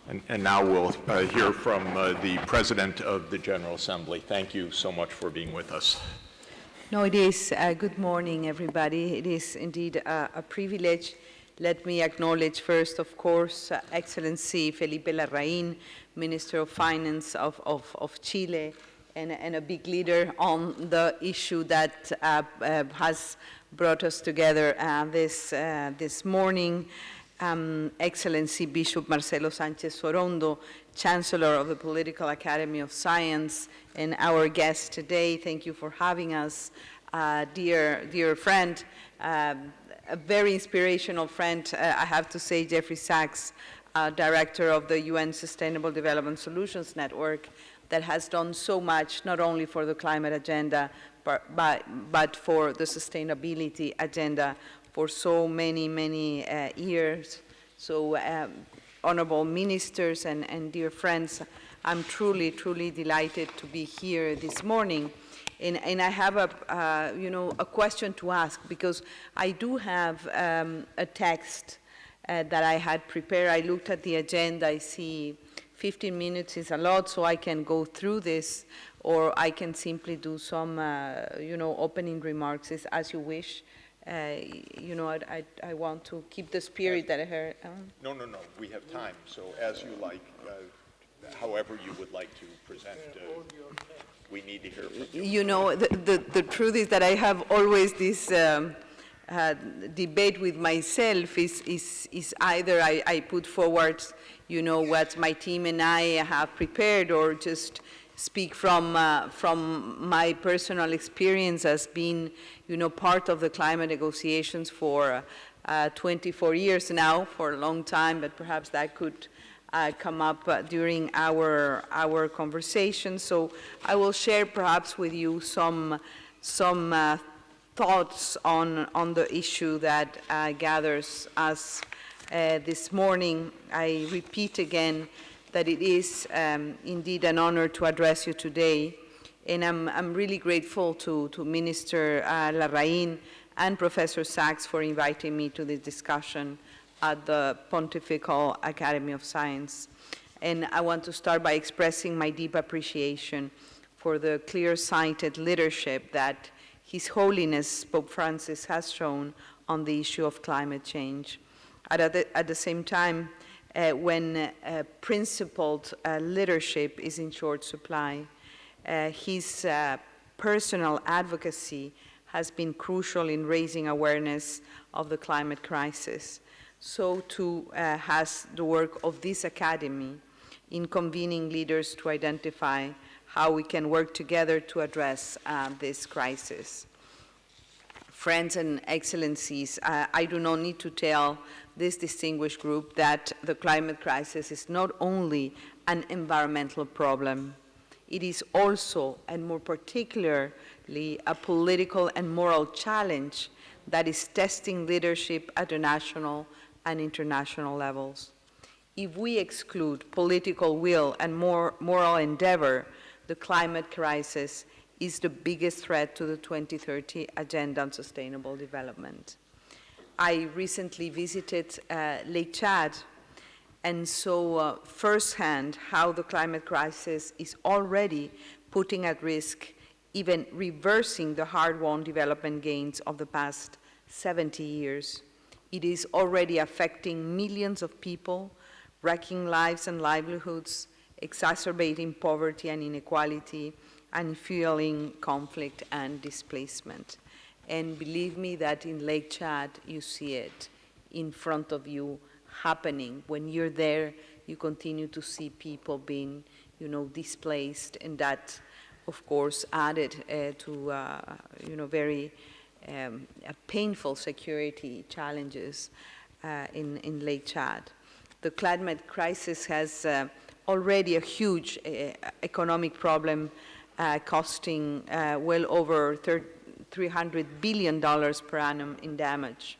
And now we'll hear from the President of the General Assembly. Thank you so much for being with us. No, it is. Good morning, everybody. It is indeed a privilege. Let me acknowledge first, of course, Excellency Felipe Larraín, Minister of Finance of Chile, and a big leader on the issue that has brought us together this morning. Excellency Bishop Marcelo Sánchez Sorondo, Chancellor of the Political Academy of Science, and our guest today. Thank you for having us, dear friend, a very inspirational friend, I have to say, Jeffrey Sachs, Director of the UN Sustainable Development Solutions Network, that has done so much, not only for the climate agenda, but for the sustainability agenda for so many years. So honorable ministers and dear friends, I'm truly delighted to be here this morning. And I have a question to ask, because I do have a text that I had prepared. I looked at the agenda. I see 15 minutes is a lot, so I can go through this, or I can simply do some opening remarks as you wish. I want to keep the spirit that I heard. No, we have time, so as you like, however you would like to present, we need to hear from you. You know, the truth is that I have always this debate with myself is either I put forward, what my team and I have prepared, or just speak from my personal experience as being, part of the climate negotiations for 24 years now, for a long time, but perhaps that could come up during our conversation. So I will share perhaps with you some thoughts on the issue that gathers us this morning. I repeat again that it is indeed an honor to address you today, and I'm really grateful to Minister Larraín and Professor Sachs for inviting me to this discussion at the Pontifical Academy of Science. And I want to start by expressing my deep appreciation for the clear-sighted leadership that His Holiness Pope Francis has shown on the issue of climate change. At the same time, when principled leadership is in short supply, his personal advocacy has been crucial in raising awareness of the climate crisis. So too has the work of this academy in convening leaders to identify how we can work together to address this crisis. Friends and excellencies, I do not need to tell this distinguished group that the climate crisis is not only an environmental problem, it is also, and more particularly, a political and moral challenge that is testing leadership at the national and international levels. If we exclude political will and moral endeavor, the climate crisis is the biggest threat to the 2030 Agenda on Sustainable Development. I recently visited Lake Chad and saw firsthand how the climate crisis is already putting at risk, even reversing the hard-won development gains of the past 70 years. It is already affecting millions of people, wrecking lives and livelihoods, exacerbating poverty and inequality, and fueling conflict and displacement. And believe me that in Lake Chad, you see it in front of you happening. When you're there, you continue to see people being, displaced, and that, of course, added to, very painful security challenges in Lake Chad. The climate crisis has already a huge economic problem, costing well over $300 billion per annum in damage.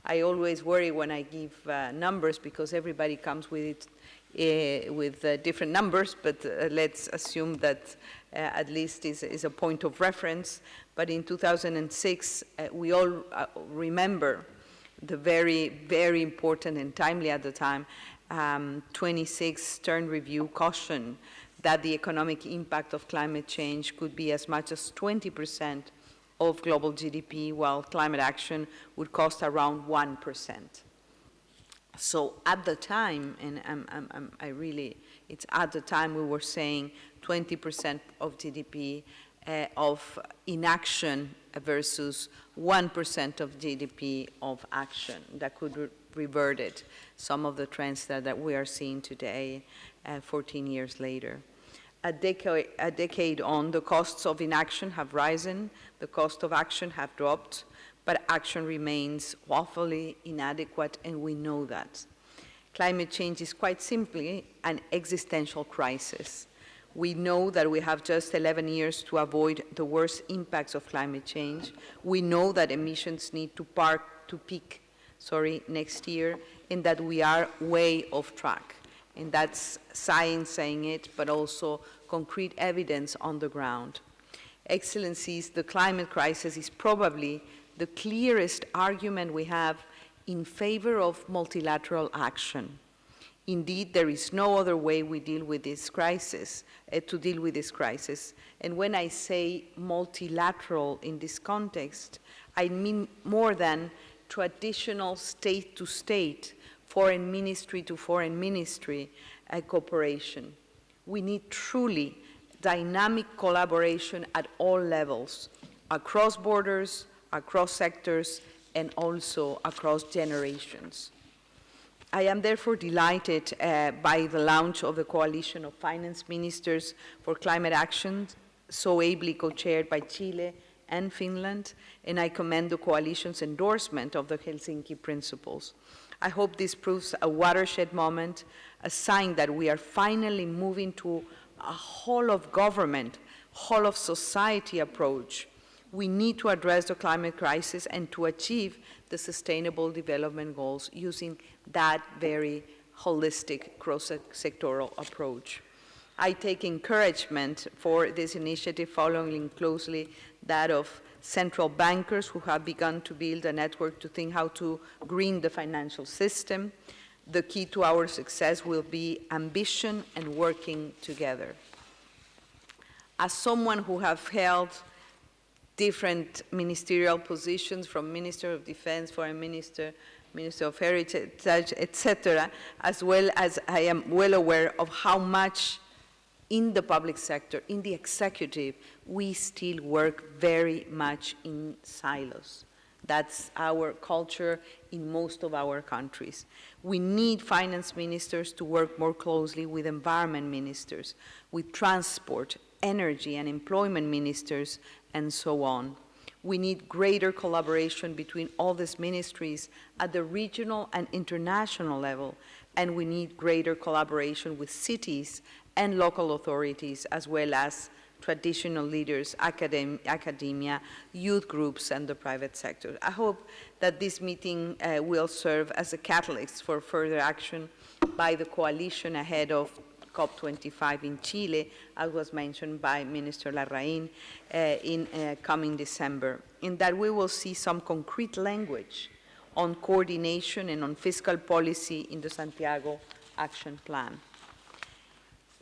I always worry when I give numbers, because everybody comes with different numbers, but let's assume that at least is a point of reference. But in 2006, we all remember the very important and timely at the time 26 Stern Review caution that the economic impact of climate change could be as much as 20% of global GDP, while climate action would cost around 1%. So at the time, and it's at the time we were saying 20% of GDP of inaction versus 1% of GDP of action that could revert it, some of the trends that we are seeing today, 14 years later. A decade on, the costs of inaction have risen, the cost of action have dropped, but action remains woefully inadequate, and we know that. Climate change is quite simply an existential crisis. We know that we have just 11 years to avoid the worst impacts of climate change. We know that emissions need to peak next year, and that we are way off track. And that's science saying it, but also concrete evidence on the ground. Excellencies, the climate crisis is probably the clearest argument we have in favor of multilateral action. Indeed, there is no other way we deal with this crisis, to deal with this crisis. And when I say multilateral in this context, I mean more than traditional state-to-state, foreign ministry to foreign ministry cooperation. We need truly dynamic collaboration at all levels, across borders, across sectors, and also across generations. I am therefore delighted by the launch of the Coalition of Finance Ministers for Climate Action, so ably co-chaired by Chile and Finland, and I commend the coalition's endorsement of the Helsinki Principles. I hope this proves a watershed moment, a sign that we are finally moving to a whole of government, whole of society approach. We need to address the climate crisis and to achieve the Sustainable Development Goals using that very holistic cross-sectoral approach. I take encouragement for this initiative, following closely that of central bankers who have begun to build a network to think how to green the financial system. The key to our success will be ambition and working together. As someone who have held different ministerial positions, from Minister of Defense, Foreign Minister, Minister of Heritage, etc., as well as I am well aware of how much in the public sector, in the executive, we still work very much in silos. That's our culture in most of our countries. We need finance ministers to work more closely with environment ministers, with transport, energy, and employment ministers, and so on. We need greater collaboration between all these ministries at the regional and international level, and we need greater collaboration with cities and local authorities, as well as traditional leaders, academia, youth groups, and the private sector. I hope that this meeting will serve as a catalyst for further action by the coalition ahead of COP25 in Chile, as was mentioned by Minister Larraín in coming December, in that we will see some concrete language on coordination and on fiscal policy in the Santiago Action Plan.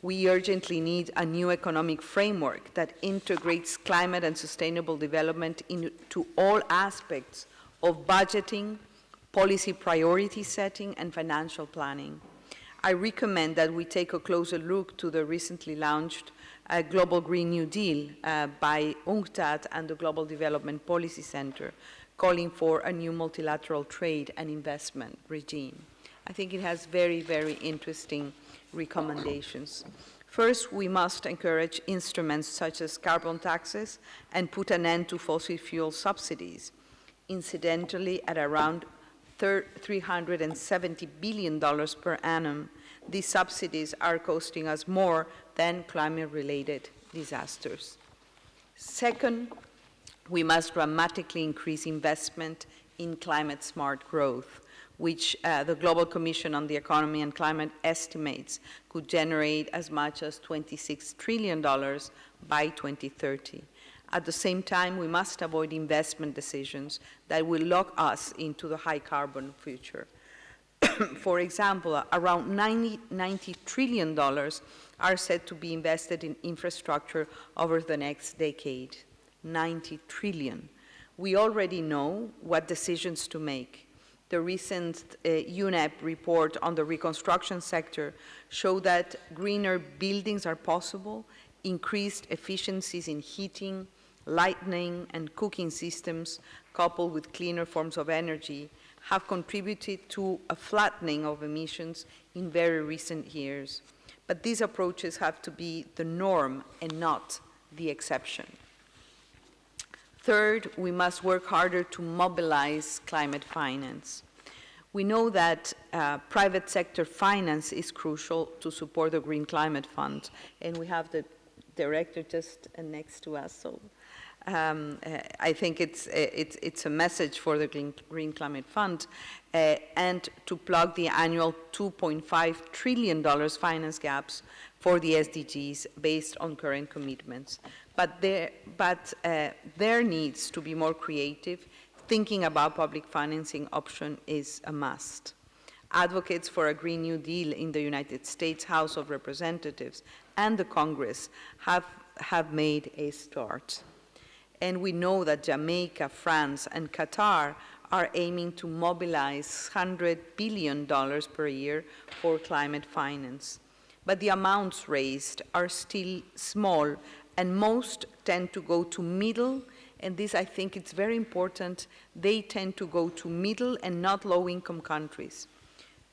We urgently need a new economic framework that integrates climate and sustainable development into all aspects of budgeting, policy priority setting, and financial planning. I recommend that we take a closer look to the recently launched Global Green New Deal by UNCTAD and the Global Development Policy Center, calling for a new multilateral trade and investment regime. I think it has very, very interesting recommendations. First, we must encourage instruments such as carbon taxes and put an end to fossil fuel subsidies. Incidentally, at around $370 billion per annum, these subsidies are costing us more than climate-related disasters. Second, we must dramatically increase investment in climate-smart growth, which the Global Commission on the Economy and Climate estimates could generate as much as $26 trillion by 2030. At the same time, we must avoid investment decisions that will lock us into the high-carbon future. For example, around $90 trillion are said to be invested in infrastructure over the next decade. 90 trillion. We already know what decisions to make. The recent UNEP report on the reconstruction sector showed that greener buildings are possible, increased efficiencies in heating, lighting, and cooking systems, coupled with cleaner forms of energy, have contributed to a flattening of emissions in very recent years. But these approaches have to be the norm and not the exception. Third, we must work harder to mobilize climate finance. We know that private sector finance is crucial to support the Green Climate Fund, and we have the director just next to us, so I think it's a message for the Green Climate Fund, and to plug the annual $2.5 trillion finance gaps for the SDGs based on current commitments. But there needs to be more creative. Thinking about public financing option is a must. Advocates for a Green New Deal in the United States House of Representatives and the Congress have made a start. And we know that Jamaica, France, and Qatar are aiming to mobilize $100 billion per year for climate finance. But the amounts raised are still small, and most tend to go to middle, and this I think it's very important, they tend to go to middle and not low-income countries.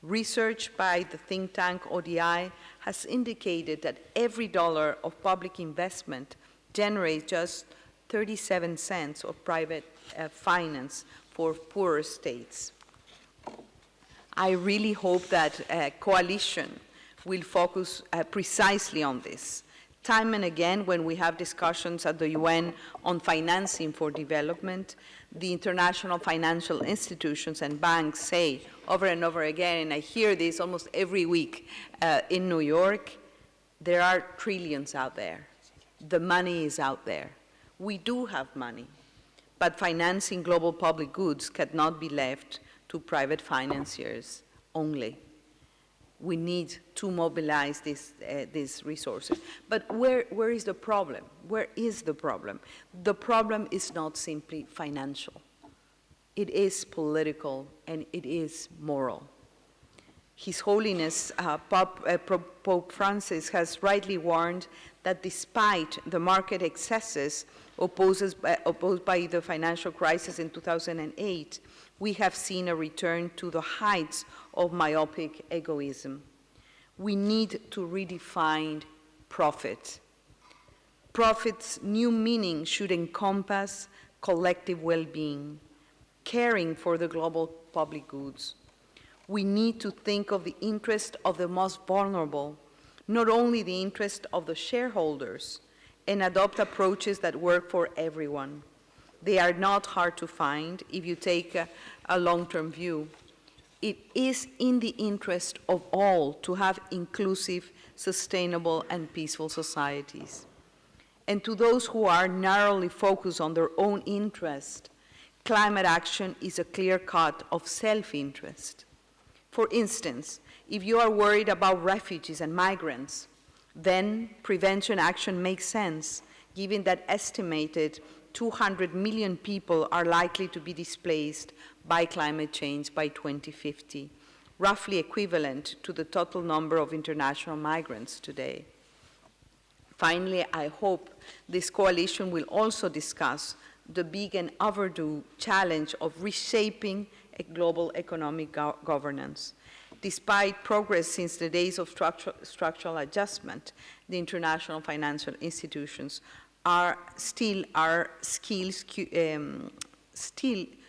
Research by the think tank ODI has indicated that every dollar of public investment generates just 37 cents of private finance for poorer states. I really hope that a coalition will focus precisely on this. Time and again, when we have discussions at the UN on financing for development, the international financial institutions and banks say over and over again, and I hear this almost every week in New York, there are trillions out there. The money is out there. We do have money, but financing global public goods cannot be left to private financiers only. We need to mobilize these resources. But where is the problem? Where is the problem? The problem is not simply financial. It is political and it is moral. His Holiness Pope Francis has rightly warned that despite the market excesses opposed by the financial crisis in 2008, we have seen a return to the heights of myopic egoism. We need to redefine profit. Profit's new meaning should encompass collective well-being, caring for the global public goods. We need to think of the interest of the most vulnerable, not only the interest of the shareholders, and adopt approaches that work for everyone. They are not hard to find if you take a long-term view. It is in the interest of all to have inclusive, sustainable, and peaceful societies. And to those who are narrowly focused on their own interest, climate action is a clear cut of self-interest. For instance, if you are worried about refugees and migrants, then prevention action makes sense, given that estimated 200 million people are likely to be displaced by climate change by 2050, roughly equivalent to the total number of international migrants today. Finally, I hope this coalition will also discuss the big and overdue challenge of reshaping a global economic governance. Despite progress since the days of structural adjustment, the international financial institutions are still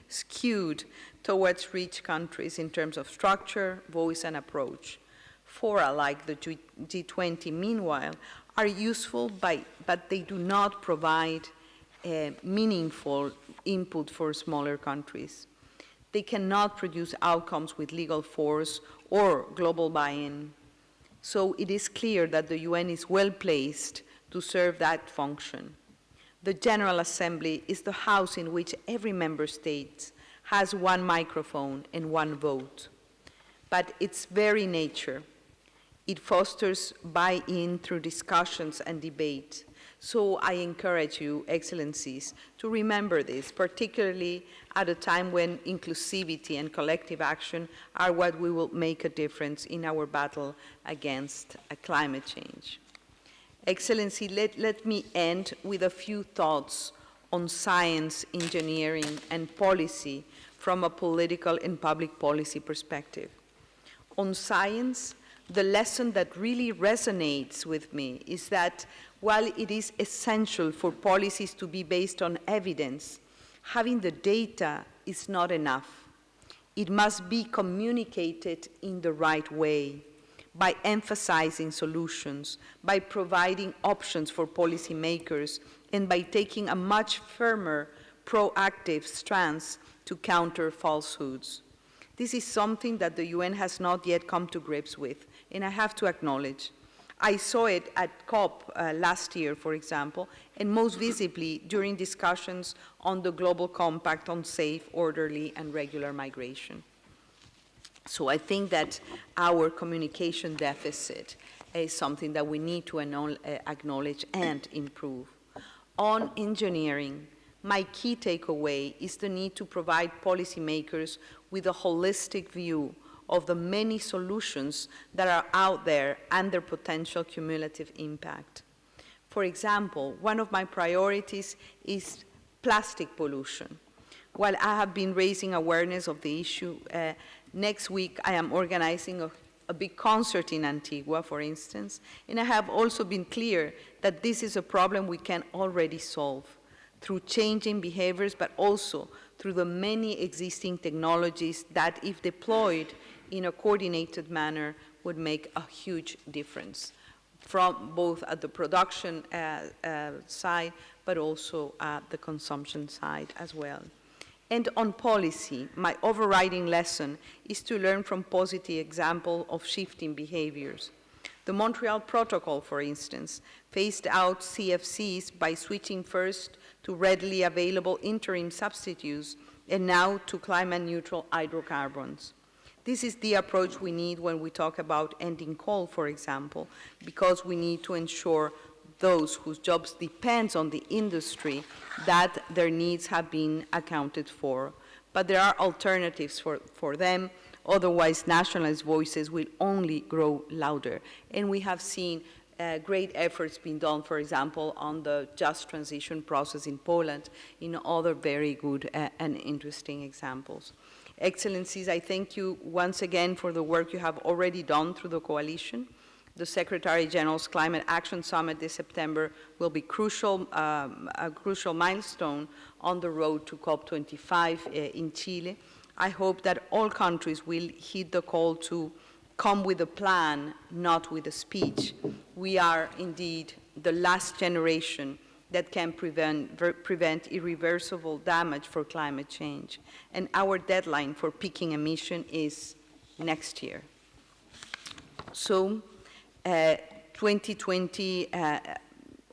skewed towards rich countries in terms of structure, voice, and approach. Fora like the G20, meanwhile, are useful, but they do not provide meaningful input for smaller countries. They cannot produce outcomes with legal force or global buy-in. So it is clear that the UN is well placed to serve that function. The General Assembly is the house in which every member state has one microphone and one vote. but its very nature, it fosters buy-in through discussions and debate. So I encourage you, Excellencies, to remember this, particularly at a time when inclusivity and collective action are what we will make a difference in our battle against climate change. Excellency, let me end with a few thoughts on science, engineering, and policy from a political and public policy perspective. On science, the lesson that really resonates with me is that while it is essential for policies to be based on evidence, having the data is not enough. It must be communicated in the right way, by emphasizing solutions, by providing options for policymakers, and by taking a much firmer, proactive stance to counter falsehoods. This is something that the UN has not yet come to grips with, and I have to acknowledge. I saw it at COP last year, for example, and most visibly during discussions on the Global Compact on safe, orderly, and regular migration. So I think that our communication deficit is something that we need to acknowledge and improve. On engineering, my key takeaway is the need to provide policymakers with a holistic view of the many solutions that are out there and their potential cumulative impact. For example, one of my priorities is plastic pollution. While I have been raising awareness of the issue, next week I am organizing a big concert in Antigua, for instance, and I have also been clear that this is a problem we can already solve through changing behaviors, but also through the many existing technologies that, if deployed in a coordinated manner, would make a huge difference, from both at the production side, but also at the consumption side as well. And on policy, my overriding lesson is to learn from positive examples of shifting behaviors. The Montreal Protocol, for instance, phased out CFCs by switching first to readily available interim substitutes and now to climate-neutral hydrocarbons. This is the approach we need when we talk about ending coal, for example, because we need to ensure those whose jobs depend on the industry that their needs have been accounted for. But there are alternatives for them, otherwise nationalist voices will only grow louder. And we have seen great efforts being done, for example, on the just transition process in Poland, in other very good and interesting examples. Excellencies, I thank you once again for the work you have already done through the coalition. The Secretary General's Climate Action Summit this September will be a crucial milestone on the road to COP25 in Chile. I hope that all countries will heed the call to come with a plan, not with a speech. We are indeed the last generation that can prevent irreversible damage for climate change. And our deadline for peaking emission is next year. So 2020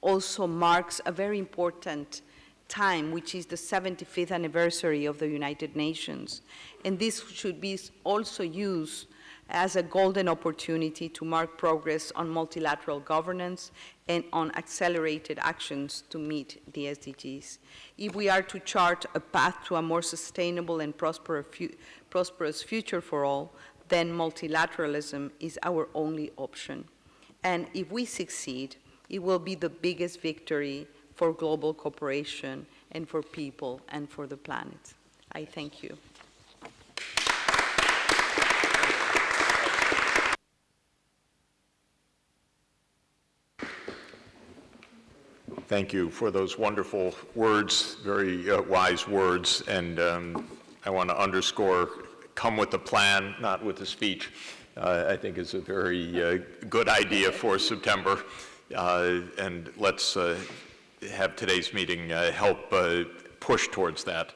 also marks a very important time, which is the 75th anniversary of the United Nations. And this should be also used as a golden opportunity to mark progress on multilateral governance and on accelerated actions to meet the SDGs. If we are to chart a path to a more sustainable and prosperous future for all, then multilateralism is our only option. And if we succeed, it will be the biggest victory for global cooperation and for people and for the planet. I thank you. Thank you for those wonderful words, very wise words, and I want to underscore, come with a plan, not with a speech. I think is a very good idea for September, and let's have today's meeting help push towards that.